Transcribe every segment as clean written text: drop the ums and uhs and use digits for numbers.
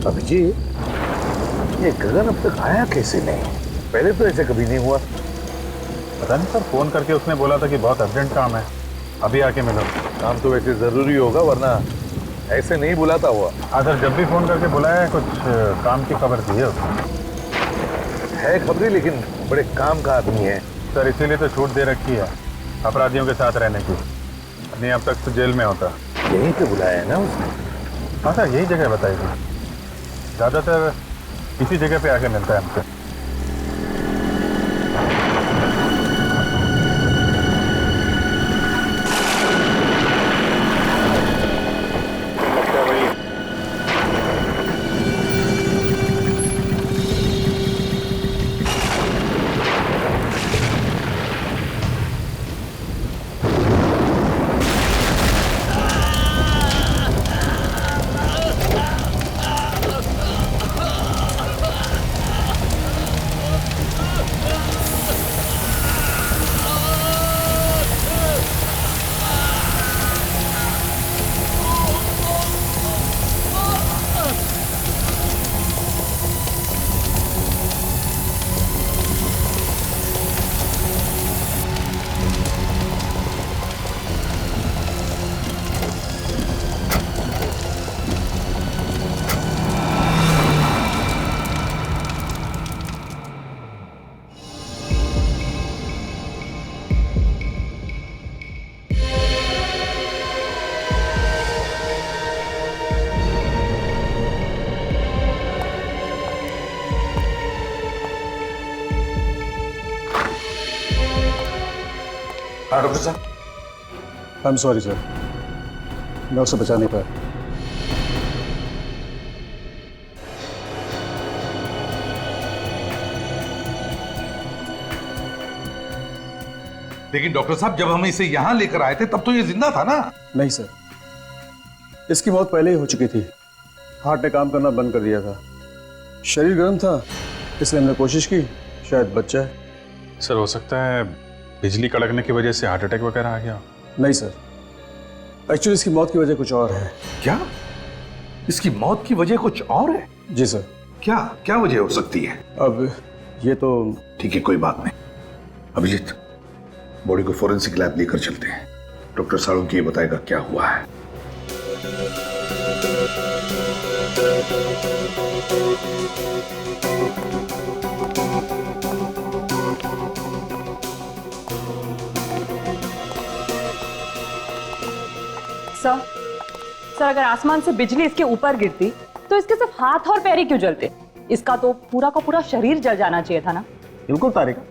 अभिजीत, ये गगन अब तक आया कैसे नहीं? पहले तो ऐसे कभी नहीं हुआ। पता नहीं सर, फोन करके उसने बोला था कि बहुत अर्जेंट काम है, अभी आके मिलो। काम तो वैसे जरूरी होगा, वरना ऐसे नहीं बुलाता हुआ। हाँ सर, जब भी फोन करके बुलाया कुछ काम की खबर दी है उसने। है खबरी, लेकिन बड़े काम का आदमी है सर, इसीलिए तो छूट दे रखी है अपराधियों के साथ रहने की, नहीं अब तक तो जेल में होता। यहीं पे बुलाया है ना उसने? हाँ सर, यही जगह बताई थी, ज़्यादातर इसी जगह पे आके मिलता है हमसे। हाँ डॉक्टर साहब। आई एम सॉरी सर, मैं उसे बचा नहीं पाया। लेकिन डॉक्टर साहब, जब हम इसे यहाँ लेकर आए थे तब तो ये जिंदा था ना? नहीं सर, इसकी मौत पहले ही हो चुकी थी। हार्ट ने काम करना बंद कर दिया था। शरीर गर्म था, इसलिए हमने कोशिश की शायद बच जाए। सर, हो सकता है बिजली कड़कने की वजह से हार्ट अटैक वगैरह आ गया। नहीं सर, एक्चुअली इसकी मौत की वजह कुछ और है। क्या? इसकी मौत की वजह कुछ और है? जी सर। क्या क्या वजह हो सकती है? अब ये तो ठीक है, कोई बात नहीं। अभिजीत, बॉडी को फोरेंसिक लैब लेकर चलते हैं। डॉक्टर साळुंखे ये बताएगा क्या हुआ है। सर, अगर आसमान से बिजली इसके ऊपर गिरती तो इसके सिर्फ हाथ और पैर ही क्यों जलते? इसका तो पूरा का पूरा शरीर जल जाना चाहिए था ना। बिल्कुल तारिका,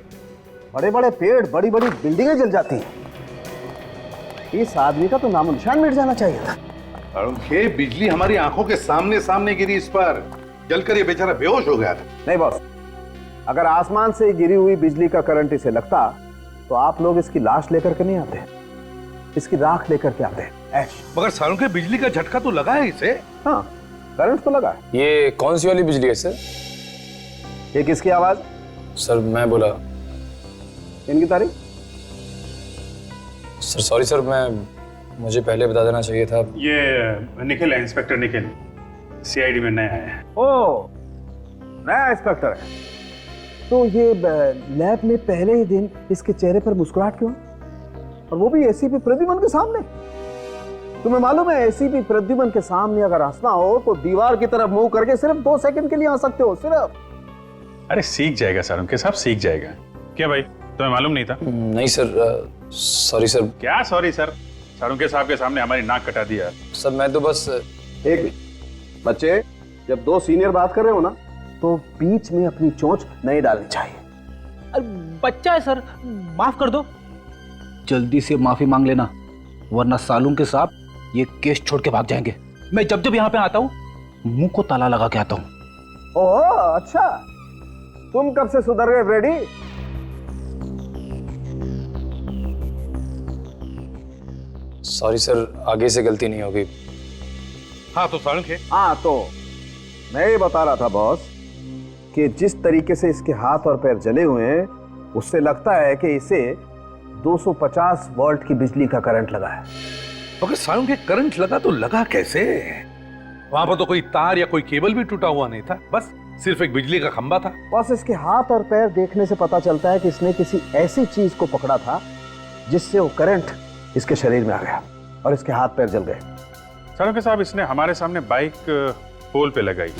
बड़े बड़े पेड़, बड़ी बड़ी बिल्डिंगें जल जाती हैं। इस आदमी का तो नामो निशान मिट जाना चाहिए था। साळुंखे, बिजली हमारी आंखों के सामने सामने गिरी, इस पर जलकर ये बेचारा बेहोश हो गया था। नहीं बॉस, अगर आसमान से गिरी हुई बिजली का करंट इसे लगता तो आप लोग इसकी लाश लेकर के नहीं आते, इसकी राख लेकर के आते। ऐश। मगर साळुंखे, बिजली का झटका तो लगा है इसे। हाँ, करंट तो लगा है। ये कौन सी वाली बिजली है सर? ये किसकी आवाज? सर मैं बोला। इनकी तारीख? सर सॉरी सर, मुझे पहले बता देना चाहिए था। ये निखिल है, इंस्पेक्टर निखिल, सीआईडी में नया है। ओ, नया इंस्पेक्टर है। तो ये लैब में पहले ही दिन इसके चेहरे पर मुस्कुराहट क्यों, और वो भी एसीपी प्रद्युमन के सामने? तुम्हें मालूम है एसीपी प्रद्युमन के सामने अगर हंसना हो तो दीवार की तरफ मुंह करके सिर्फ 2 सेकंड के लिए हंस सकते हो, सिर्फ। अरे सीख जाएगा सर, उनके साहब सीख जाएगा। क्या भाई, तुम्हें मालूम नहीं था? नहीं सर, सॉरी सर। क्या सॉरी सर, साळुंखे साहब के सामने हमारी नाक कटा दिया। सर मैं तो बस एक बच्चे, जब 2 सीनियर बात कर रहे हो ना तो बीच में अपनी चोंच नहीं डालनी चाहिए। अरे बच्चा है सर, माफ कर दो। जल्दी से माफी मांग लेना, वरना साळुंखे साहब ये केस छोड़ के भाग जाएंगे। मैं जब जब यहाँ पे आता हूँ मुंह को ताला लगा के आता हूँ। ओह अच्छा, तुम कब से सुधर गए रेडी? सॉरी सर, आगे से गलती नहीं होगी। हाँ तो साळुंखे, हाँ तो मैं ये बता रहा था बॉस कि जिस तरीके से इसके हाथ और पैर जले हुए हैं उससे लगता है कि इसे 250 वोल्ट की बिजली का करंट लगा है। मगर साळुंखे, करंट लगा तो लगा कैसे? वहां पर तो कोई तार या कोई केबल भी टूटा हुआ नहीं था, बस सिर्फ एक बिजली का खंबा था। बस इसके हाथ और पैर देखने से पता चलता है कि इसने किसी ऐसी चीज को पकड़ा था जिससे वो करंट इसके शरीर में आ गया और इसके हाथ पैर जल गए। सालुंके साहब, इसने हमारे सामने बाइक पोल पे लगाई,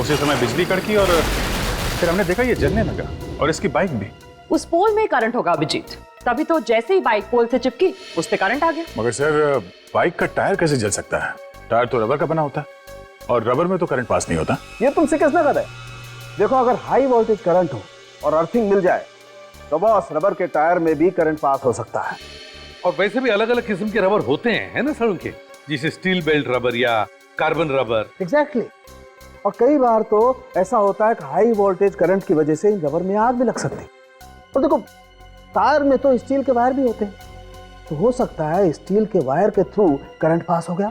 उसी समय बिजली कड़की और फिर हमने देखा ये जलने लगा, और इसकी बाइक भी। उस पोल में करंट होगा अभिजीत, तभी तो जैसे ही बाइक पोल से चिपकी उस पे करंट आ गया। मगर सर, बाइक का टायर कैसे जल सकता है? टायर तो रबर का बना होता है, और रबर में तो करंट पास नहीं होता। ये तुमसे किसने कहा है? देखो, अगर हाई वोल्टेज करंट हो और अर्थिंग मिल जाए तो बॉस रबर के टायर में भी करंट पास हो सकता है। और वैसे भी अलग अलग किस्म के रबर होते हैं, है ना सालुंके, जैसे स्टील बेल्ट रबर या कार्बन रबर। एग्जैक्टली। और कई बार तो ऐसा होता है कि हाई वोल्टेज करंट की वजह से इन रबर में आग भी लग सकती है। और देखो, टायर में तो स्टील के वायर भी होते हैं, तो हो सकता है स्टील के वायर के थ्रू करंट पास हो गया।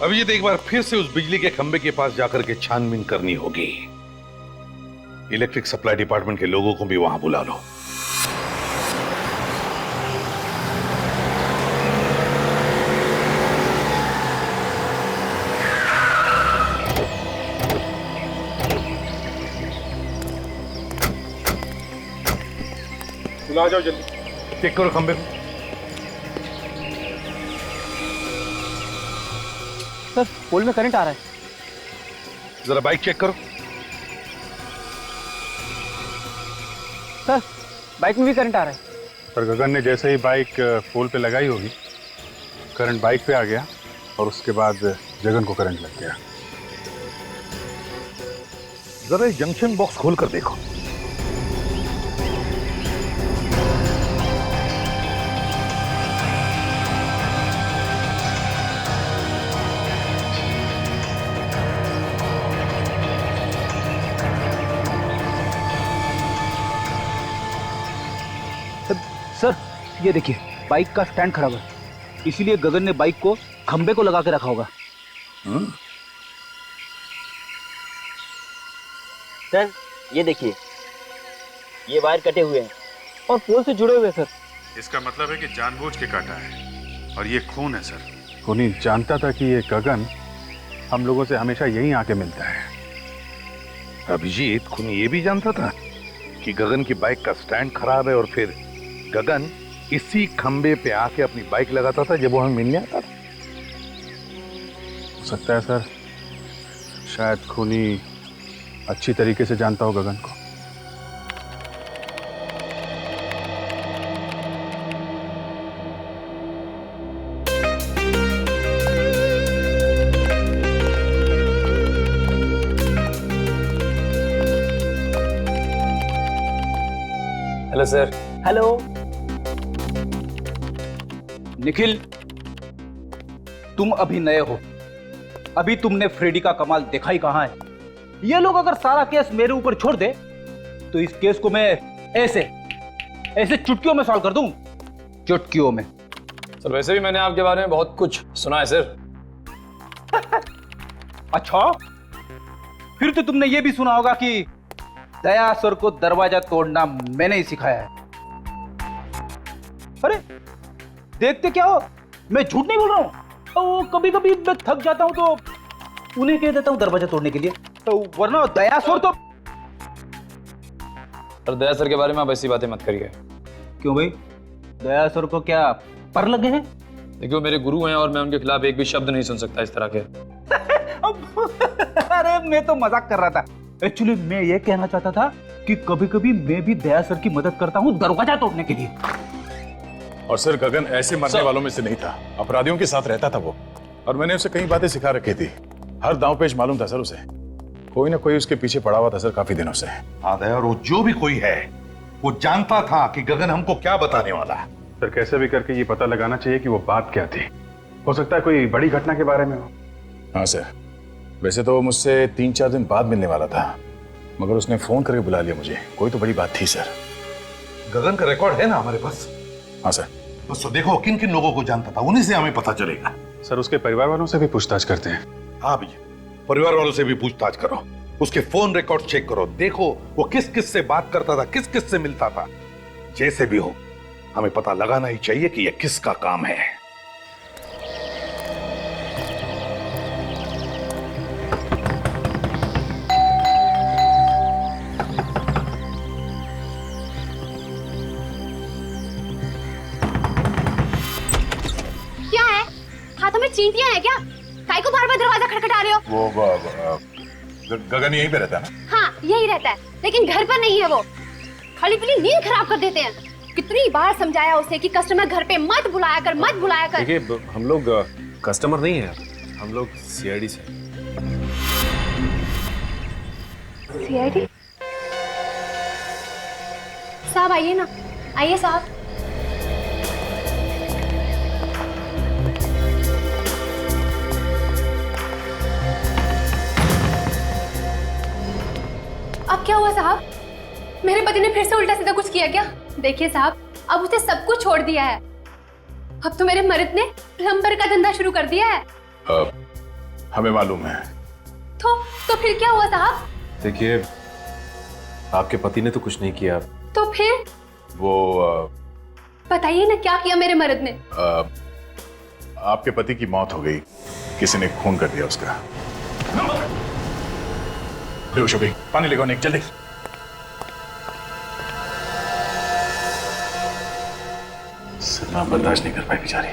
अभी ये एक बार फिर से उस बिजली के खंबे के पास जाकर के छानबीन करनी होगी। इलेक्ट्रिक सप्लाई डिपार्टमेंट के लोगों को भी वहां बुला लो। आ जाओ जल्दी, चेक करो खंबे को। सर, पोल में करंट आ रहा है। जरा बाइक चेक करो। सर, बाइक में भी करंट आ रहा है। पर गगन ने जैसे ही बाइक पोल पे लगाई होगी, करंट बाइक पे आ गया, और उसके बाद जगन को करंट लग गया। जरा जंक्शन बॉक्स खोल कर देखो। सर, ये देखिए, बाइक का स्टैंड खराब है, इसीलिए गगन ने बाइक को खंबे को लगा के रखा होगा। सर, ये देखिए, ये वायर कटे हुए हैं और पोल से जुड़े हुए हैं सर। इसका मतलब है कि जानबूझ के काटा है, और ये खून है सर। खूनी जानता था कि ये गगन हम लोगों से हमेशा यहीं आके मिलता है। अभिजीत खूनी ये भी जानता था कि गगन की बाइक का स्टैंड खराब है, और फिर गगन इसी खंबे पे आके अपनी बाइक लगाता था जब वो हमें मिलने आता था। हो सकता है सर, शायद खूनी अच्छी तरीके से जानता हो गगन को। Hello sir. हेलो। निखिल, तुम अभी नए हो, अभी तुमने फ्रेडी का कमाल देखा ही कहां है। ये लोग अगर सारा केस मेरे ऊपर छोड़ दे तो इस केस को मैं ऐसे ऐसे चुटकियों में सॉल्व कर दूं, चुटकियों में। सर, वैसे भी मैंने आपके बारे में बहुत कुछ सुना है सर। अच्छा, फिर तो तुमने ये भी सुना होगा कि दया सर को दरवाजा तोड़ना मैंने ही सिखाया है। अरे देखते क्या हो, मैं झूठ नहीं बोल रहा हूं। कभी कभी मैं थक जाता हूं तो उन्हें कह देता हूं दरवाजा तोड़ने के लिए, तो वरना दया सर तो। सर, दया सर के बारे में आप ऐसी बातें मत करिए। क्यों भाई, दया सर को क्या पर लगे हैं? देखिए, वो मेरे गुरु हैं और मैं उनके खिलाफ एक भी शब्द नहीं सुन सकता इस तरह के। अरे मैं तो मजाक कर रहा था। एक्चुअली मैं ये कहना चाहता था कि कभी कभी मैं भी दया सर की मदद करता हूँ दरवाजा तोड़ने के लिए। और सर, गगन ऐसे मरने वालों में से नहीं था, अपराधियों के साथ रहता था वो, और मैंने उसे कई बातें सिखा रखी थी। हर दांव पेच मालूम था सर उसे। कोई ना कोई उसके पीछे पड़ा हुआ था सर काफी दिनों से। आदया, और वो जो भी कोई है वो जानता था कि गगन हमको क्या बताने वाला है। सर, कैसे भी करके ये पता लगाना चाहिए कि वो बात क्या थी। हो सकता है कोई बड़ी घटना के बारे में हो। हाँ सर, वैसे तो मुझसे 3-4 दिन बाद मिलने वाला था, मगर उसने फोन करके बुला लिया मुझे। कोई तो बड़ी बात थी सर। गगन का रिकॉर्ड है ना हमारे पास? हाँ सर। बस तो देखो किन किन लोगों को जानता था, उन्हीं से हमें पता चलेगा। सर, उसके परिवार वालों से भी पूछताछ करते हैं। हाँ भैया, परिवार वालों से भी पूछताछ करो, उसके फोन रिकॉर्ड चेक करो, देखो वो किस किस से बात करता था, किस किस से मिलता था। जैसे भी हो, हमें पता लगाना ही चाहिए कि यह किसका काम है। में चींटियां हैं क्या? काय को बार-बार दरवाजा खटखटा रहे हो? गगन यहीं पे रहता है ना? हाँ, यही रहता है, लेकिन घर पर नहीं है वो। खाली पीली नींद खराब कर देते हैं। कितनी बार समझाया उसे कि कस्टमर घर पे मत बुलाया कर, मत बुलाया कर। देखिए, हम लोग कस्टमर नहीं है, हम लोग सीआईडी से। सीआईडी? साहब आइए ना, आइए साहब। अब क्या हुआ साहब? मेरे पति ने फिर से उल्टा सीधा कुछ किया क्या? देखिए साहब, अब उसने सब कुछ छोड़ दिया है। अब तो मेरे मर्द ने प्लम्बर का धंधा शुरू कर दिया है। हमें मालूम है। तो फिर क्या हुआ साहब? देखिए, आपके पति ने तो कुछ नहीं किया। तो फिर? वो बताइए ना, क्या किया मेरे मर्द ने? आपके पति की मौत हो गई, किसी ने खून कर दिया उसका। शोभी, पानी लेकर निक, जल्दी। सदमा बर्दाश्त नहीं कर पाई बेचारी।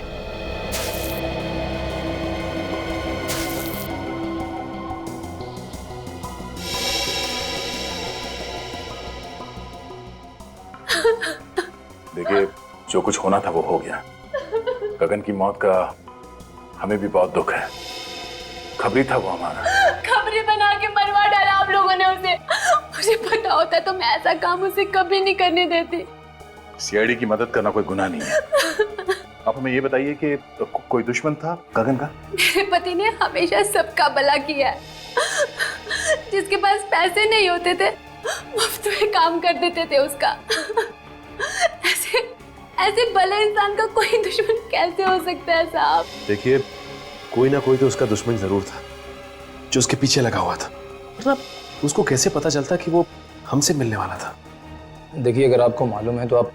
देखिए, जो कुछ होना था वो हो गया। गगन की मौत का हमें भी बहुत दुख है। खबरी था वो हमारा। खबरी बना के मरवा डाला आप लोगों ने उसे। मुझे पता होता तो मैं ऐसा काम उसे कभी नहीं करने देती। सीआईडी की मदद करना कोई गुनाह नहीं है। आप हमें ये बताइए कि कोई दुश्मन था गगन का? मेरे पति ने हमेशा सबका भला किया है। जिसके पास पैसे नहीं होते थे, मुफ्त में काम कर देते थे उसका। ऐसे भले इंसान का कोई दुश्मन कैसे हो सकता है साहब? देखिए, कोई ना कोई तो उसका दुश्मन जरूर था जो उसके पीछे लगा हुआ था। मतलब उसको कैसे पता चलता कि वो हमसे मिलने वाला था? देखिए, अगर आपको मालूम है तो आप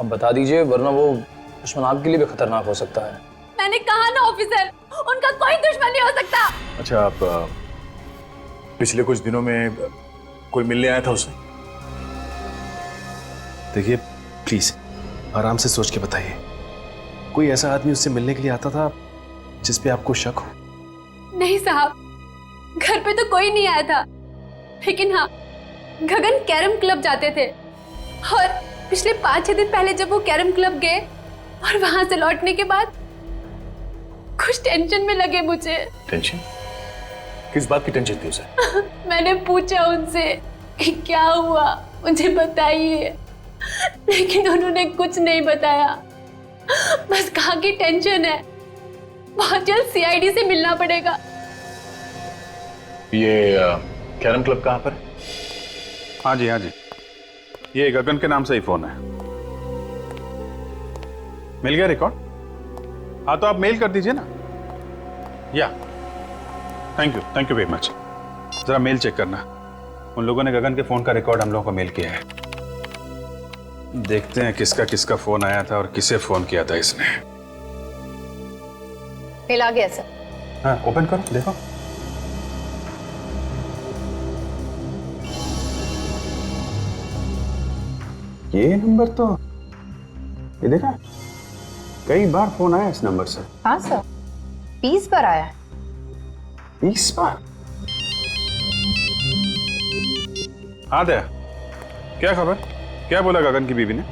बता दीजिए, वरना वो दुश्मन आपके लिए भी खतरनाक हो सकता है। मैंने कहा ना ऑफिसर, उनका कोई दुश्मन नहीं हो सकता। अच्छा, आप पिछले कुछ दिनों में कोई मिलने आया था उससे? देखिए, प्लीज आराम से सोच के बताइए। कोई ऐसा आदमी उससे मिलने के लिए आता था जिस पे आपको शक हो? नहीं साहब, घर पे तो कोई नहीं आया था, लेकिन हाँ, गगन कैरम क्लब जाते थे और पिछले 5-6 दिन पहले जब वो कैरम क्लब गए और वहां से लौटने के बाद कुछ टेंशन में लगे मुझे। टेंशन? किस बात की टेंशन थी उसे? मैंने पूछा उनसे कि क्या हुआ, मुझे बताइए, लेकिन उन्होंने कुछ नहीं बताया। बस कहा कि टेंशन है, बहुत जल्द सीआईडी से मिलना पड़ेगा। ये कैरम क्लब कहाँ पर है? हाँ जी, हाँ जी, ये गगन के नाम से ही फोन है। मिल गया रिकॉर्ड? हाँ, तो आप मेल कर दीजिए ना। या थैंक यू वेरी मच। जरा मेल चेक करना, उन लोगों ने गगन के फोन का रिकॉर्ड हम लोगों को मेल किया है। देखते हैं किसका किसका फोन आया था और किसे फोन किया था इसने। मेल आ गया सर। हाँ, ओपन करो, देखो। ये नंबर तो, ये देखा, कई बार फोन आया इस नंबर से। हाँ सर, 20 बार आया है। 20 बार? हाँ दया, क्या खबर? क्या बोला गगन की बीवी ने?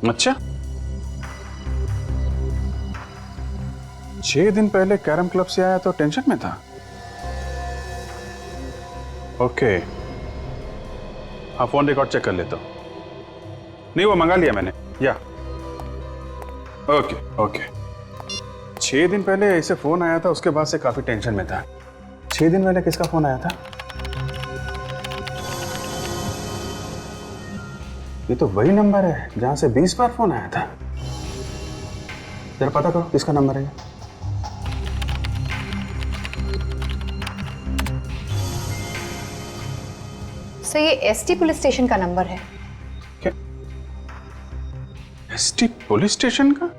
अच्छा, 6 दिन पहले कैरम क्लब से आया तो टेंशन में था। ओके, हाँ, फोन रिकॉर्ड चेक कर लेता हूँ। नहीं, वो मंगा लिया मैंने। या ओके ओके। 6 दिन पहले ऐसे फोन आया था, उसके बाद से काफी टेंशन में था। 6 दिन पहले किसका फोन आया था? ये तो वही नंबर है जहां से 20 बार फोन आया था। जरा पता करो किसका नंबर है ये। सर, ये एसटी पुलिस स्टेशन का नंबर है। क्या? एसटी पुलिस स्टेशन का?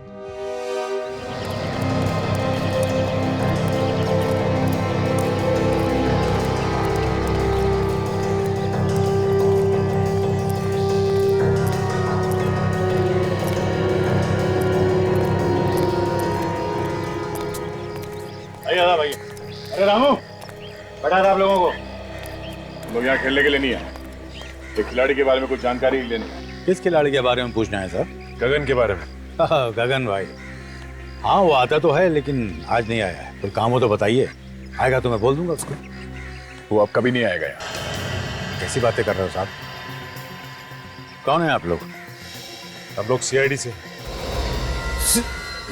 अरे रामू, बैठा था आप लोगों को। हम लोग यहाँ खेलने के लिए नहीं आए, एक खिलाड़ी के बारे में कुछ जानकारी लेनी है। किस खिलाड़ी के बारे में पूछना है सर? गगन के बारे में। गगन भाई, हाँ वो आता तो है लेकिन आज नहीं आया है। कोई काम हो तो बताइए, आएगा तो मैं बोल दूंगा उसको। वो अब कभी नहीं आएगा यहाँ। कैसी बातें कर रहे हो साहब? कौन है आप लोग? हम लोग सीआईडी से।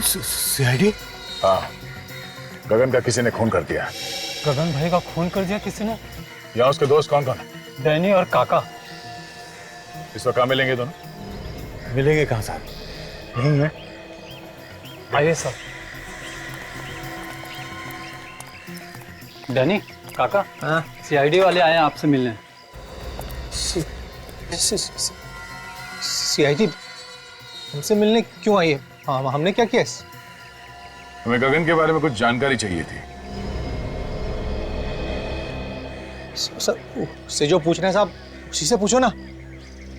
सीआईडी? हाँ, गगन का किसी ने खून कर दिया। गगन भाई का खून कर दिया किसी ने? यहाँ उसके दोस्त कौन कौन है? डैनी और काका। इस वक्त कहाँ मिलेंगे दोनों? मिलेंगे कहाँ साहब? यहीं है। आइए सर। डैनी, काका, सीआईडी वाले आए हैं आपसे मिलने। सीआईडी हमसे मिलने क्यों आई है? हाँ, हमने क्या किया? हमें गगन के बारे में कुछ जानकारी चाहिए थी। सर से जो पूछ रहे हैं साहब उसी से पूछो ना।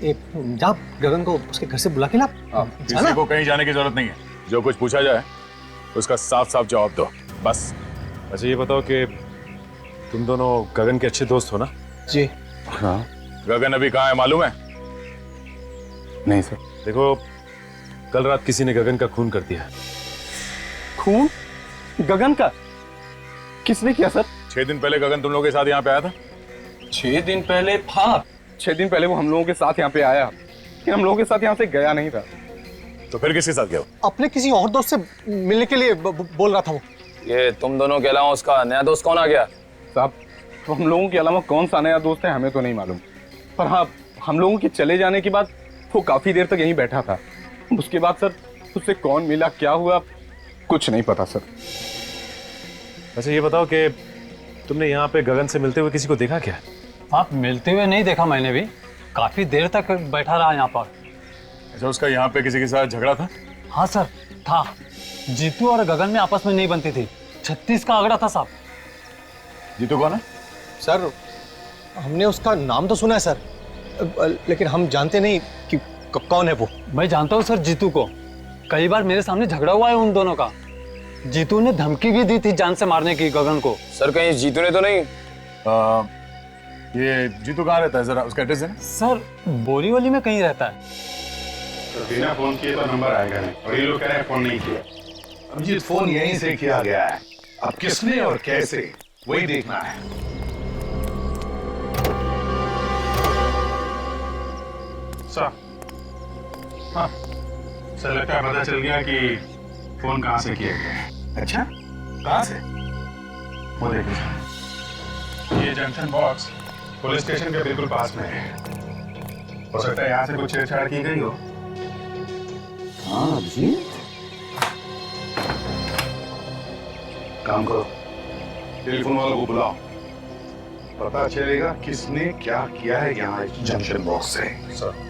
जा गगन को उसके घर से बुला के ला। किसी को कहीं जाने की जरूरत नहीं है। जो कुछ पूछा जाए उसका साफ साफ जवाब दो, बस। अच्छा ये बताओ कि तुम दोनों गगन के अच्छे दोस्त हो ना? जी हाँ। गगन अभी कहाँ है मालूम है? नहीं सर। देखो, कल रात किसी ने गगन का खून कर दिया। खून? गगन का? किसने किया सर? 6 दिन पहले गगन तुम लोगों के साथ यहाँ पे आया था। 6 दिन पहले? हाँ, 6 दिन पहले वो हम लोगों के साथ यहाँ पे आया, लेकिन हम लोगों के साथ यहाँ से गया नहीं था। तो फिर किसके साथ गया? अपने किसी और दोस्त से मिलने के लिए बोल रहा था वो। ये तुम दोनों के अलावा उसका नया दोस्त कौन आ गया? साहब, तो हम लोगों के अलावा कौन सा नया दोस्त है हमें तो नहीं मालूम, पर हाँ, हम लोगों के चले जाने के बाद वो काफी देर तक यहीं बैठा था। उसके बाद सर उससे कौन मिला, क्या हुआ, कुछ नहीं पता सर। अच्छा ये बताओ कि तुमने यहाँ पे गगन से मिलते हुए किसी को देखा क्या? आप मिलते हुए नहीं देखा मैंने भी, काफी देर तक बैठा रहा यहाँ पर। अच्छा, उसका यहाँ पे किसी के साथ झगड़ा था? हाँ सर, था। जीतू और गगन में आपस में नहीं बनती थी, 36 का आंकड़ा था साहब। जीतू कौन है? सर हमने उसका नाम तो सुना है सर, लेकिन हम जानते नहीं कि कौन है वो। मैं जानता हूँ सर जीतू को, कई बार मेरे सामने झगड़ा हुआ है उन दोनों का। जीतू ने धमकी भी दी थी जान से मारने की गगन को। सर कहीं जीतू ने तो नहीं? ये जीतू कहाँ रहता है, जरा उसका एड्रेस है? सर बोरीवली में कहीं रहता है। तो बिना फोन किए तो नंबर आएगा नहीं, और ये लोग कह रहे हैं फोन नहीं किया। अभिजीत, फोन यहीं से किया गया है, अब किसने और कैसे वही देखना है। सर, हाँ सर, लगता है पता चल गया कि फोन कहाँ से किया गया है। अच्छा, कहाँ से? वो देखिए सर, ये जंक्शन बॉक्स पुलिस स्टेशन के बिल्कुल पास में है। हो सकता है यहाँ से कुछ छेड़छाड़ की गई हो। हाँ जी, काम करो, टेलीफोन वालों को बुलाओ, पता चलेगा किसने क्या किया है यहाँ इस जंक्शन बॉक्स से। सर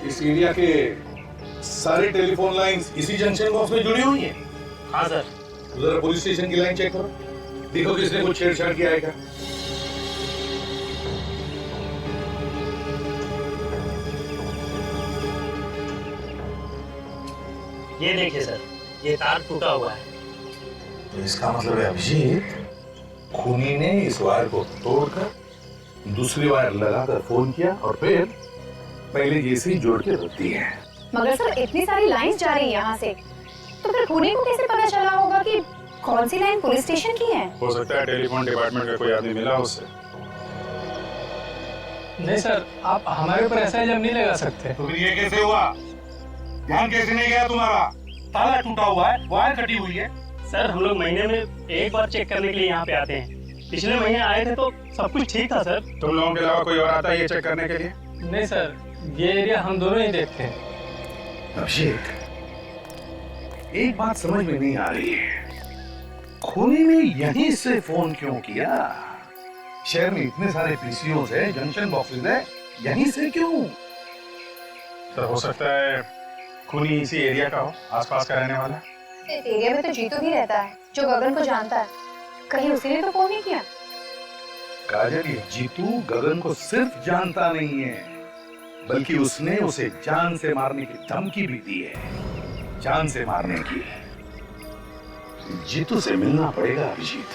इस एरिया के सारे टेलीफोन लाइंस इसी जंक्शन बॉक्स में जुड़ी हुई हैं। हाँ सर। जरा पुलिस स्टेशन की लाइन चेक करो, देखो किसने कुछ छेड़छाड़ किया है क्या। ये देखिए सर, ये तार टूटा हुआ है। तो इसका मतलब है अभिजीत, खूनी ने इस वायर को तोड़कर दूसरी वायर लगाकर फोन किया और फिर पहले जैसे ही जोड़ के रख दी है। मगर सर इतनी सारी लाइंस जा रही है यहाँ से, तो फिर खूनी को कैसे पता चला होगा कि कौन सी लाइन पुलिस स्टेशन की है? हो सकता है टेलीफोन डिपार्टमेंट का कोई आदमी मिला उससे। नहीं सर, आप हमारे ऊपर ऐसा इल्जाम नहीं लगा सकते। तो फिर ये कैसे हुआ? ध्यान कैसे नहीं गया तुम्हारा? ताला टूटा हुआ है, वायर कटी हुई है। सर हम लोग महीने में एक बार चेक करने के लिए यहाँ पे आते हैं। पिछले महीने आए थे तो सब कुछ ठीक था सर। तुम लोगों के अलावा कोई और आता है ये चेक करने के लिए? नहीं सर, ये एरिया हम दोनों ही देखते हैं। अभिषेक, एक बात समझ में नहीं आ रही है, खूनी ने यहीं से फोन क्यों किया? शहर में इतने सारे पीसीओस है, जंक्शन बॉक्सेस है, यहीं से क्यों? सर हो सकता है खूनी इसी एरिया का हो, आसपास का रहने वाला। इस एरिया में तो जीतू भी रहता है जो गगन को जानता है, कहीं उसी ने तो फोन नहीं किया? काजल, ये जीतू गगन को सिर्फ जानता नहीं है, बल्कि उसने उसे जान से मारने की धमकी भी दी है। जान से मारने की। जीतू से मिलना पड़ेगा अभिजीत।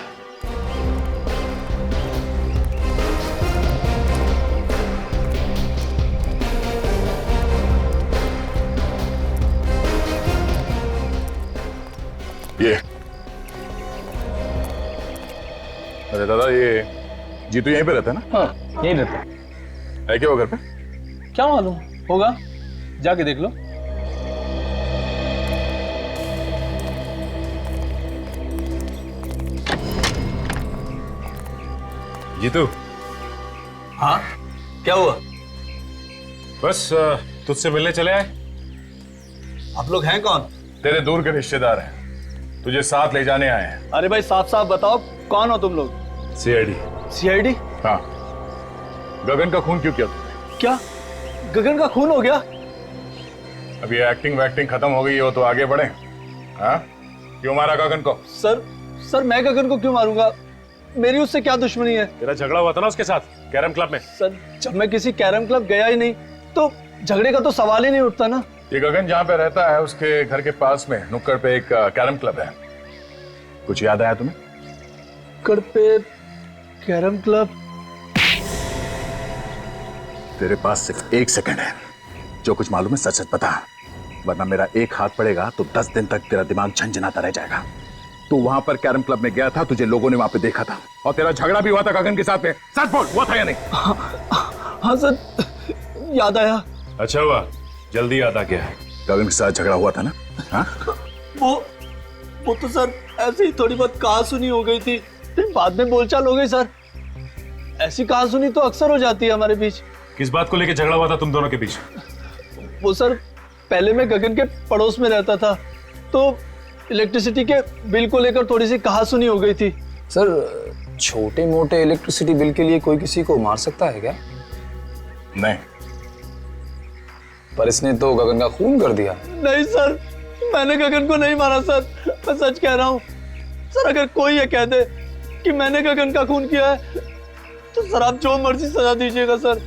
ये अरे दादा, ये जीतू यहीं पे रहता है ना? हाँ, यहीं रहता है क्या वो घर पे? क्या मालूम होगा, जाके देख लो। जीतू। हाँ, क्या हुआ? बस तुझसे मिलने चले आए। आप लोग हैं कौन? तेरे दूर के रिश्तेदार हैं, तुझे साथ ले जाने आए हैं। अरे भाई साफ साफ बताओ, कौन हो तुम लोग? सीआईडी। सीआईडी? हाँ। गगन का खून क्यों किया तुमने? क्या गगन का खून हो गया? अब ये एक्टिंग वैक्टिंग खत्म हो गई हो तो आगे बढ़े। हाँ, क्यों मारा गगन को? सर मैं गगन को क्यों मारूंगा? मेरी उससे क्या दुश्मनी है? तेरा झगड़ा हुआ था ना उसके साथ कैरम क्लब में। सर जब मैं किसी कैरम क्लब गया ही नहीं तो झगड़े का तो सवाल ही नहीं उठता ना। ये गगन जहाँ पे रहता है उसके घर के पास में नुक्कड़ पे एक कैरम क्लब है। कुछ याद आया तुम्हें? नुक्कड़ पे कैरम क्लब? तेरे पास सिर्फ 1 सेकंड है, जो कुछ मालूम है सच सच बता, वरना मेरा एक हाथ पड़ेगा तो 10 दिन तक तेरा दिमाग झंझनाता रह जाएगा। तू वहां पर कैरम क्लब में गया था, तुझे लोगों ने वहां पे देखा था, और तेरा झगड़ा भी हुआ था गगन के साथ में। सच बोल, हुआ था या नहीं? हाँ सर, याद आया। अच्छा हुआ, जल्दी याद आ गया। गगन के साथ झगड़ा हुआ था ना? हाँ? वो तो सर ऐसे ही थोड़ी बहुत कहा सुनी हो गई थी, फिर बाद में बोलचाल हो गई सर। ऐसी कहा सुनी तो अक्सर हो जाती है हमारे बीच। किस बात को लेकर झगड़ा हुआ था तुम दोनों के बीच? वो सर, पहले मैं गगन के पड़ोस में रहता था, तो इलेक्ट्रिसिटी के बिल को लेकर थोड़ी सी कहा सुनी हो गई थी। सर छोटे मोटे इलेक्ट्रिसिटी बिल के लिए कोई किसी को मार सकता है क्या? नहीं। पर इसने तो गगन का खून कर दिया। नहीं सर, मैंने गगन को नहीं मारा सर, मैं सच कह रहा हूँ सर। अगर कोई ये कह दे कि मैंने गगन का खून किया है तो सर आप जो मर्जी सजा दीजिएगा सर।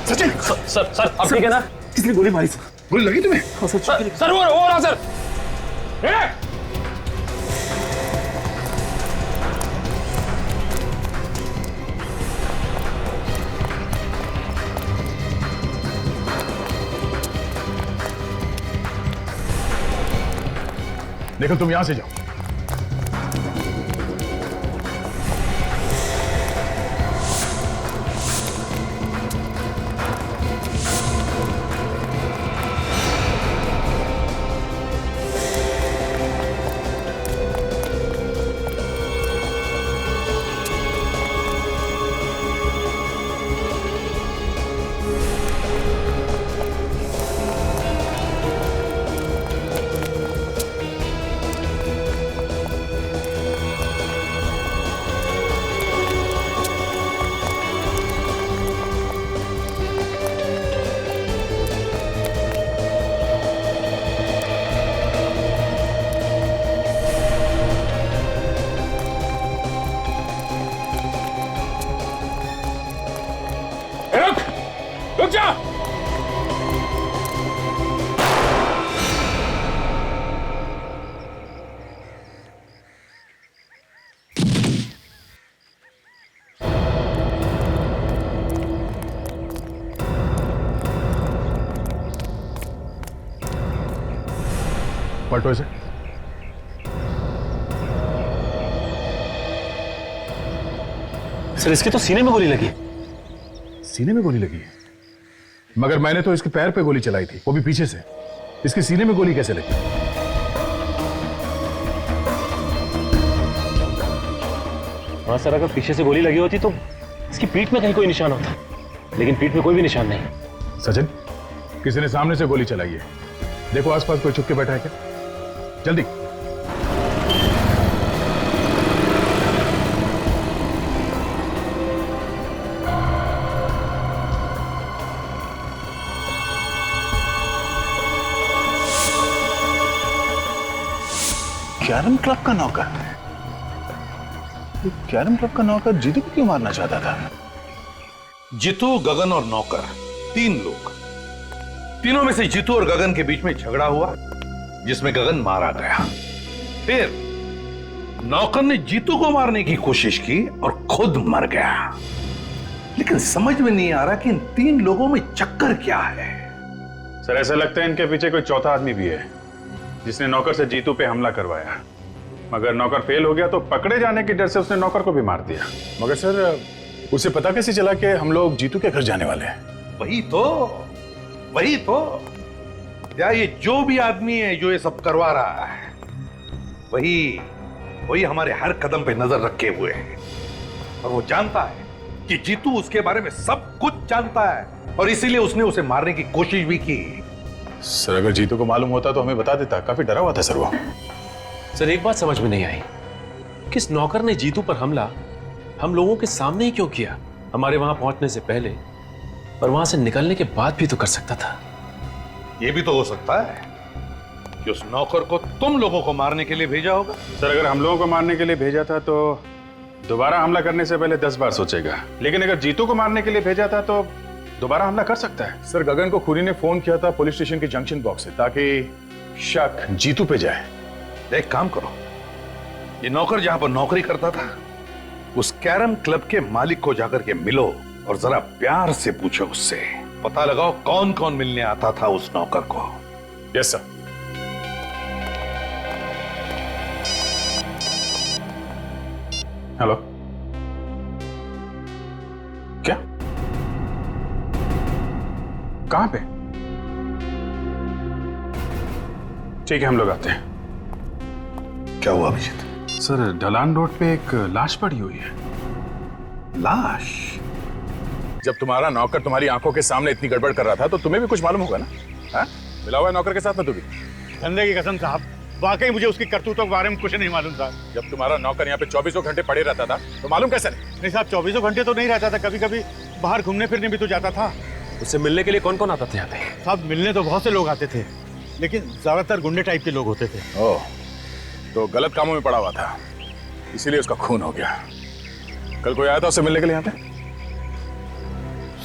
सचिन! सर अब ठीक है ना? किसने गोली मारी? गोली लगी तुम्हें? सर वो रहा सर। देखो तुम यहां से जाओ। रुक जा! पलटो इसे। सर इसके तो सीने में गोली लगी। सीने में गोली लगी है? मगर मैंने तो इसके पैर पे गोली चलाई थी, वो भी पीछे से। इसके सीने में गोली कैसे लगी? हाँ सर, अगर पीछे से गोली लगी होती तो इसकी पीठ में कहीं कोई निशान होता, लेकिन पीठ में कोई भी निशान नहीं। सचिन, किसी ने सामने से गोली चलाई है। देखो आसपास कोई छुप के बैठा है क्या? जल्दी। कैरम क्लब का नौकर? कैरम क्लब का नौकर जीतू को क्यों मारना चाहता था? जीतू, गगन और नौकर, 3 लोग। तीनों में से जीतू और गगन के बीच में झगड़ा हुआ, जिसमें गगन मारा गया। फिर नौकर ने जीतू को मारने की कोशिश की और खुद मर गया। लेकिन समझ में नहीं आ रहा कि इन 3 लोगों में चक्कर क्या है। सर ऐसा लगता है इनके पीछे कोई चौथा आदमी भी है, जिसने नौकर से जीतू पे हमला करवाया। मगर नौकर फेल हो गया तो पकड़े जाने के डर से उसने नौकर को भी मार दिया। मगर सर उसे पता कैसे चला कि हम लोग जीतू के घर जाने वाले हैं? वही तो या ये जो भी आदमी है जो ये सब करवा रहा है, वही हमारे हर कदम पे नजर रखे हुए है। और वो जानता है कि जीतू उसके बारे में सब कुछ जानता है, और इसीलिए उसने उसे मारने की कोशिश भी की। सर अगर जीतू को मालूम होता तो हमें बता देता। काफी डरा हुआ था सर वो। सर एक बात समझ में नहीं आई, किस नौकर ने जीतू पर हमला हम लोगों के सामने ही क्यों किया? हमारे वहां पहुंचने से पहले और वहां से निकलने के बाद भी तो कर सकता था। ये भी तो हो सकता है कि उस नौकर को तुम लोगों को मारने के लिए भेजा होगा। सर अगर हम लोगों को मारने के लिए भेजा था तो दोबारा हमला करने से पहले 10 बार सोचेगा। लेकिन अगर जीतू को मारने के लिए भेजा था तो दोबारा हमला कर सकता है। सर गगन को खूनी ने फोन किया था पुलिस स्टेशन के जंक्शन बॉक्स से, ताकि शक जीतू पे जाए। एक काम करो, ये नौकर जहां पर नौकरी करता था उस कैरम क्लब के मालिक को जाकर के मिलो और जरा प्यार से पूछो उससे, पता लगाओ कौन कौन मिलने आता था उस नौकर को। Yes sir. हेलो, क्या? कहां पे? ठीक है हम लोग आते हैं। क्या हुआ अभिजीत? सर ढलान रोड पे एक लाश पड़ी हुई है। लाश? जब तुम्हारा नौकर तुम्हारी आंखों के सामने इतनी गड़बड़ कर रहा था तो तुम्हें भी कुछ मालूम होगा ना? हाँ? मिला हुआ है नौकर के साथ में तू भी? धंधे की कसम साहब, वाकई मुझे उसकी करतूतों के बारे में कुछ नहीं मालूम था। जब तुम्हारा नौकर यहाँ पे 24 घंटे पड़े रहता था तो मालूम कैसे नहीं? नहीं साहब, 24 घंटे तो नहीं रहता था, कभी कभी बाहर घूमने फिरने भी तो जाता था। उससे मिलने के लिए कौन कौन आता था यहाँ पे? साहब मिलने तो बहुत से लोग आते थे, लेकिन ज्यादातर गुंडे टाइप के लोग होते थे। ओह, तो गलत कामों में पड़ा हुआ था, इसीलिए उसका खून हो गया। कल कोई आया था उससे मिलने के लिए यहाँ पे?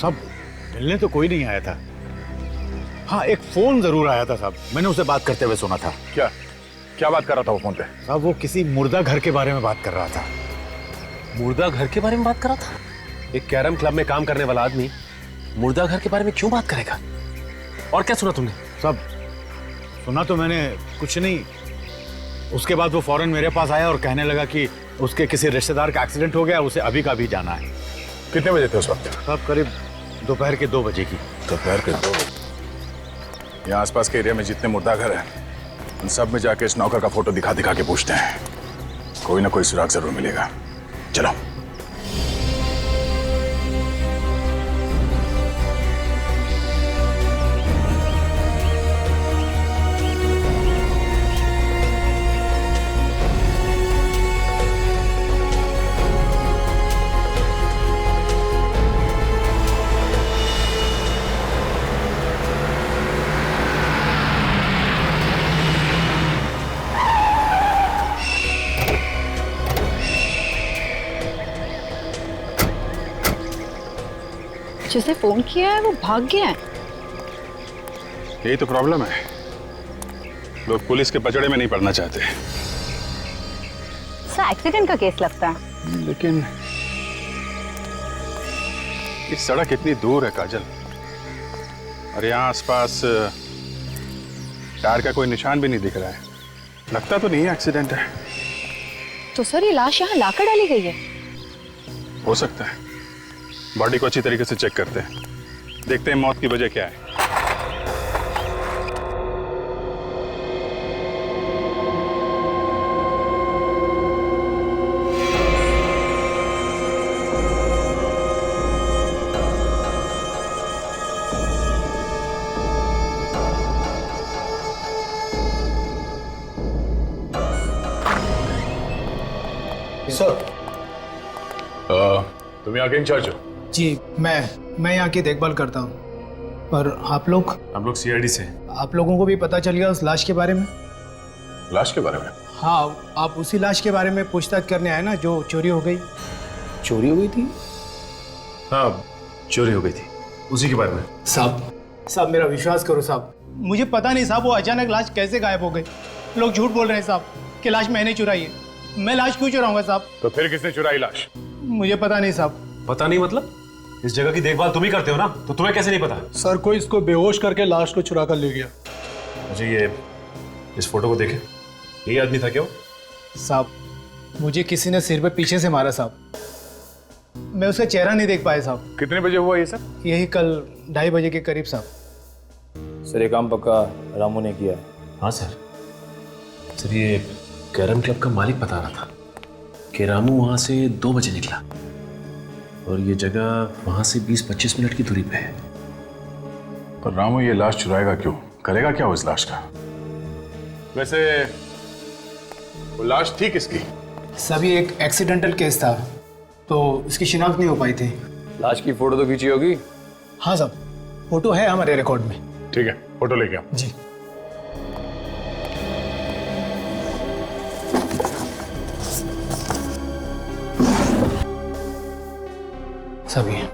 सब मिलने तो कोई नहीं आया था। हाँ एक फोन जरूर आया था साहब, मैंने उसे बात करते हुए सुना था। क्या बात कर रहा था वो फोन पे? साहब वो किसी मुर्दा घर के बारे में बात कर रहा था। मुर्दा घर के बारे में बात कर रहा था? एक कैरम क्लब में काम करने वाला आदमी मुर्दा घर के बारे में क्यों बात करेगा? और क्या सुना तुमने? सब सुना तो मैंने कुछ नहीं। उसके बाद वो फौरन मेरे पास आया और कहने लगा कि उसके किसी रिश्तेदार का एक्सीडेंट हो गया, उसे अभी का अभी जाना है। कितने बजे थे उस वक्त? साहब करीब दोपहर के 2 बजे की। दोपहर के 2 बजे? यहाँ आसपास के एरिया में जितने मुर्दा घर हैं उन सब में जाके इस नौकर का फोटो दिखा दिखा के पूछते हैं, कोई ना कोई सुराग जरूर मिलेगा। चलो। जिसे फोन किया है वो भाग गया है। यही तो प्रॉब्लम है, लोग पुलिस के पचड़े में नहीं पड़ना चाहते। सर एक्सीडेंट का केस लगता है। लेकिन इस सड़क इतनी दूर है काजल, और यहाँ आसपास टायर का कोई निशान भी नहीं दिख रहा है। लगता तो नहीं है एक्सीडेंट है। तो सर ये लाश यहाँ लाकर डाली गई है? हो सकता है। बॉडी को अच्छी तरीके से चेक करते हैं, देखते हैं मौत की वजह क्या है। सर तुम यहाँ के इंचार्ज हो? जी मैं यहाँ की देखभाल करता हूँ। पर आप लोग? हम लोग सीआईडी से। आप लोगों को भी पता चल गया उस लाश के बारे में? लाश के बारे में? हाँ, आप उसी लाश के बारे में पूछताछ करने आए ना जो चोरी हो गई? चोरी हो गई थी? हाँ, चोरी हो गई थी, उसी के बारे में। साहब मेरा विश्वास करो साहब, मुझे पता नहीं साहब वो अचानक लाश कैसे गायब हो गई। लोग झूठ बोल रहे हैं साहब कि लाश मैंने चुराई है। मैं लाश क्यों चुराऊंगा साहब? तो फिर किसने चुराई लाश? मुझे पता नहीं साहब। पता नहीं मतलब? इस जगह की देखभाल तुम ही करते हो ना, तो तुम्हें कैसे नहीं पता? सर कोई इसको बेहोश करके लाश को चुरा कर ले गया। मुझे ये इस फोटो को देखे, यही आदमी था क्या वो? साहब मुझे किसी ने सिर पे पीछे से मारा साहब, मैं उसका चेहरा नहीं देख पाया साहब। कितने बजे हुआ ये सब? यही कल 2:30 बजे के करीब साहब। सर ये काम पक्का रामू ने किया? हाँ सर। सर ये कैरम क्लब का मालिक बता रहा था कि रामू वहां से 2 बजे निकला और ये जगह वहां से 20-25 मिनट की दूरी पे है। पर रामू ये लाश चुराएगा क्यों? करेगा क्या वो इस लाश का? वैसे वो लाश थी किसकी? सभी एक एक्सीडेंटल केस था तो इसकी शिनाख्त नहीं हो पाई थी। लाश की फोटो तो खींची होगी? हाँ साहब, फोटो है हमारे रिकॉर्ड में। ठीक है, फोटो लेके आओ। जी। सभी है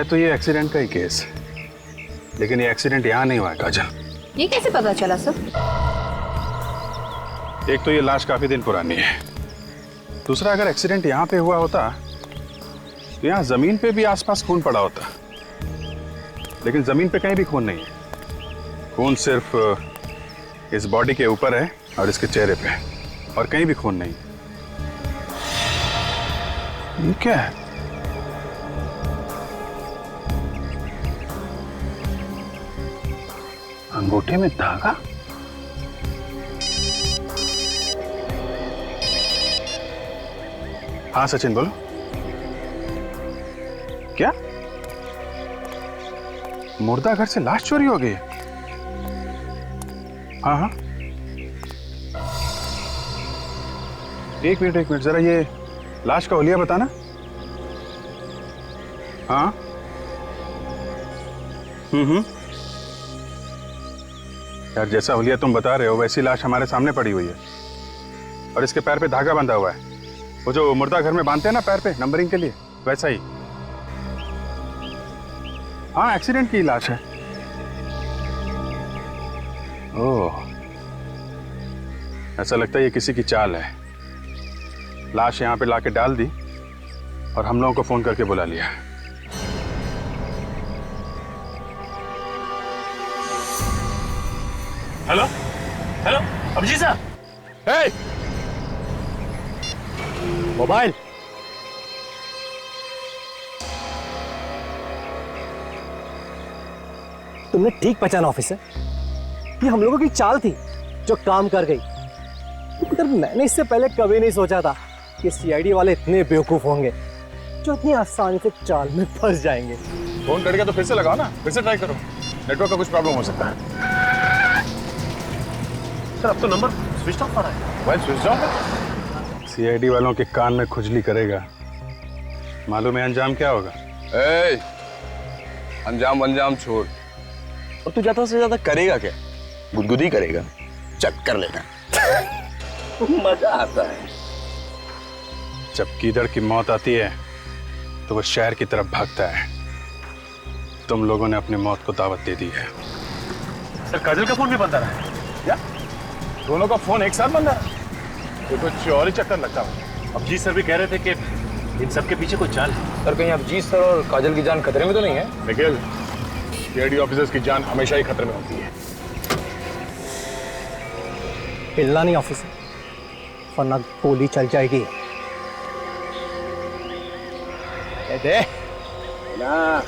तो ये एक्सीडेंट का ही केस, लेकिन ये एक्सीडेंट यहाँ नहीं हुआ है काजल। ये कैसे पता चला सर? एक तो ये लाश काफी दिन पुरानी है, दूसरा अगर एक्सीडेंट यहाँ पे हुआ होता तो यहाँ जमीन पे भी आसपास खून पड़ा होता, लेकिन जमीन पे कहीं भी खून नहीं है। खून सिर्फ इस बॉडी के ऊपर है और इसके चेहरे पे, और कहीं भी खून नहीं। ये क्या है? अंगूठे में धागा? हाँ सचिन बोलो। क्या मुर्दा घर से लाश चोरी हो गई? हाँ हाँ, एक मिनट जरा ये लाश का हुलिया बताना। हाँ यार, जैसा हुलिया तुम बता रहे हो वैसी लाश हमारे सामने पड़ी हुई है और इसके पैर पे धागा बंधा हुआ है, वो जो मुर्दा घर में बांधते हैं ना पैर पे नंबरिंग के लिए, वैसा ही। हाँ, एक्सीडेंट की लाश है। ओह, ऐसा लगता है ये किसी की चाल है। लाश यहाँ पे लाके डाल दी और हम लोगों को फोन करके बुला लिया। हेलो हेलो, अभिजीत साहब। हे, मोबाइल। तुमने ठीक पहचाना ऑफिसर, ये हम लोगों की चाल थी जो काम कर गई। मगर मैंने इससे पहले कभी नहीं सोचा था कि सीआईडी वाले इतने बेवकूफ होंगे जो इतनी आसानी से चाल में फंस जाएंगे। फोन करके तो फिर से लगाओ ना, फिर से ट्राई करो, नेटवर्क का कुछ प्रॉब्लम हो सकता है। सर अब तो नंबर स्विच ऑफ आ रहा है। मोबाइल स्विच ऑफ है? सीआईडी वालों के कान में खुजली करेगा, मालूम है अंजाम क्या होगा? अंजाम अंजाम छोड़, और तू ज्यादा से ज्यादा करेगा क्या? गुदगुदी करेगा, चेक कर लेना। मजा आता है। जब कीदड़ की मौत आती है तो वो शहर की तरफ भागता है। तुम लोगों ने अपनी मौत को दावत दे दी है। सर काजल का फोन भी बंद आ रहा है क्या? दोनों का फोन एक साथ बंद है? ये कुछ और ही चक्कर लगता है। अभिजीत सर भी कह रहे थे कि इन सब के पीछे कोई चाल है। सर कहीं अभिजीत सर और काजल की जान खतरे में तो नहीं है? निखिल, सीआईडी ऑफिसर्स की जान हमेशा ही खतरे में होती है। हिलना नहीं ऑफिसर, वरना गोली चल जाएगी। दे ना।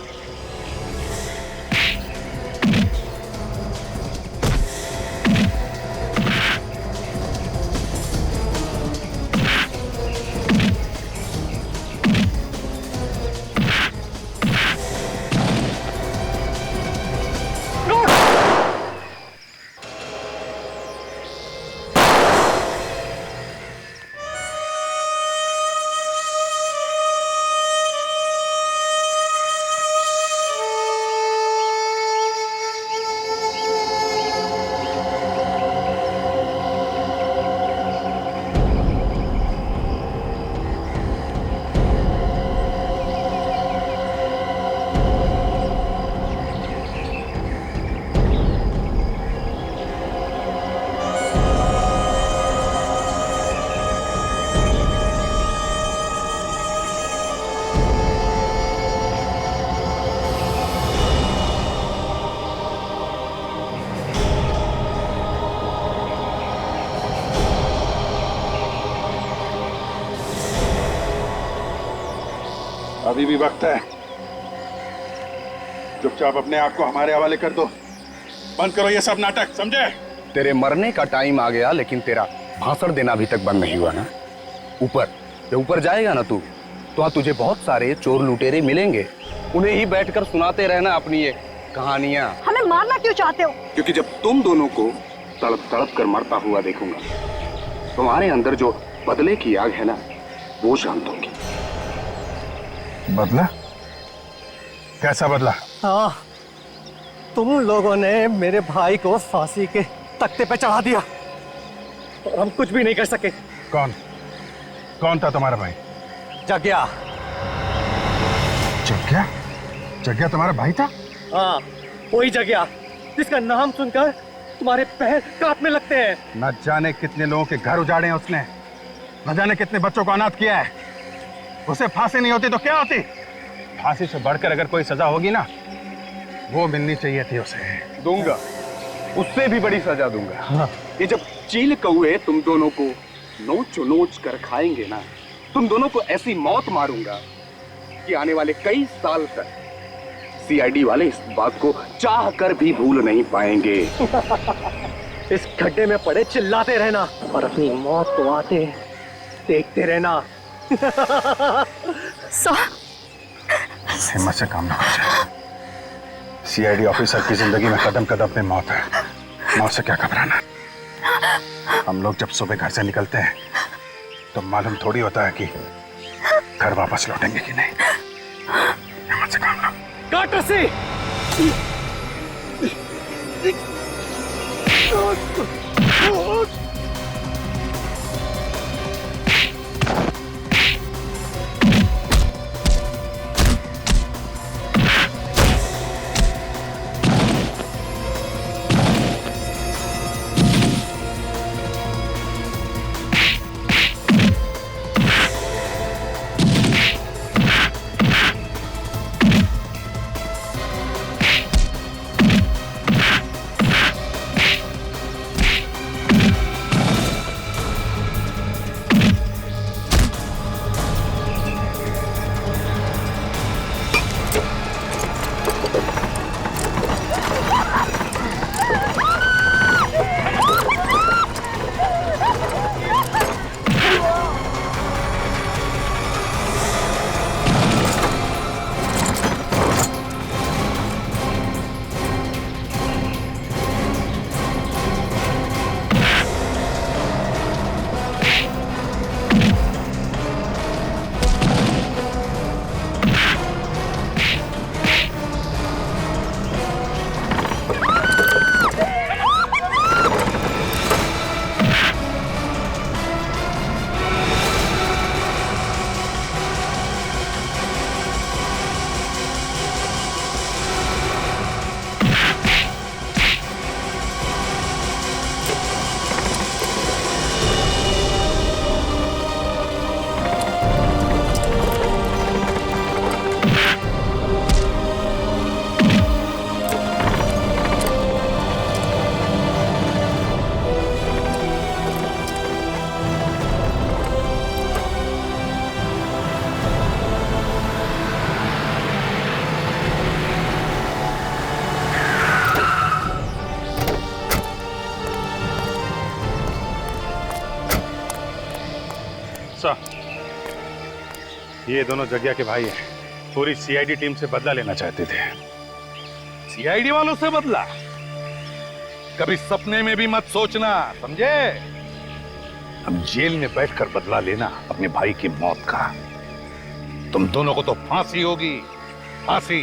अभी भी वक्त है। चुपचाप अपने आप को हमारे हवाले कर दो। बंद करो ये सब नाटक, समझे? तेरे मरने का टाइम आ गया, लेकिन तेरा भाषण देना अभी तक बंद नहीं हुआ ना। ऊपर जब ऊपर जाएगा ना तू, तो तुझे बहुत सारे चोर लुटेरे मिलेंगे, उन्हें ही बैठकर सुनाते रहना अपनी ये कहानियां। हमें मारना क्यों चाहते हो? क्योंकि जब तुम दोनों को तड़प तड़प कर मरता हुआ देखूंगा, तुम्हारे अंदर जो बदले की आग है ना, वो शांत होगी। बदला? कैसा बदला? हाँ, तुम लोगों ने मेरे भाई को फांसी के तख्ते पे चढ़ा दिया और हम कुछ भी नहीं कर सके। कौन कौन था तुम्हारा भाई? जग्या। जग्या? जग्या तुम्हारा भाई था? हाँ, वही जग्या जिसका नाम सुनकर तुम्हारे पैर कांपने लगते हैं। न जाने कितने लोगों के घर उजाड़े हैं उसने, न जाने कितने बच्चों को अनाथ किया है। उसे फांसी नहीं होती तो क्या होती? फांसी से बढ़कर अगर कोई सजा होगी ना, वो मिलनी चाहिए थी उसे। दूंगा, उससे भी बड़ी सजा दूंगा। हाँ। ये जब चील कौए तुम दोनों को नोच नोच कर खाएंगे ना, तुम दोनों को ऐसी मौत मारूंगा कि आने वाले कई साल तक सीआईडी वाले इस बात को चाह कर भी भूल नहीं पाएंगे। इस गड्ढे में पड़े चिल्लाते रहना और अपनी मौत को आते देखते रहना। हिम्मत से काम ना कर। सीआईडी ऑफिसर की जिंदगी में कदम कदम पे मौत है। मौत से क्या घबराना। हम लोग जब सुबह घर से निकलते हैं तो मालूम थोड़ी होता है कि घर वापस लौटेंगे कि नहीं। हिम्मत से काम लो। काट रस्सी। ये दोनों जग्या के भाई हैं। पूरी सीआईडी टीम से बदला लेना चाहते थे। सीआईडी वालों से बदला? कभी सपने में भी मत सोचना, समझे? हम जेल में बैठकर बदला लेना अपने भाई की मौत का। तुम दोनों को तो फांसी होगी, फांसी।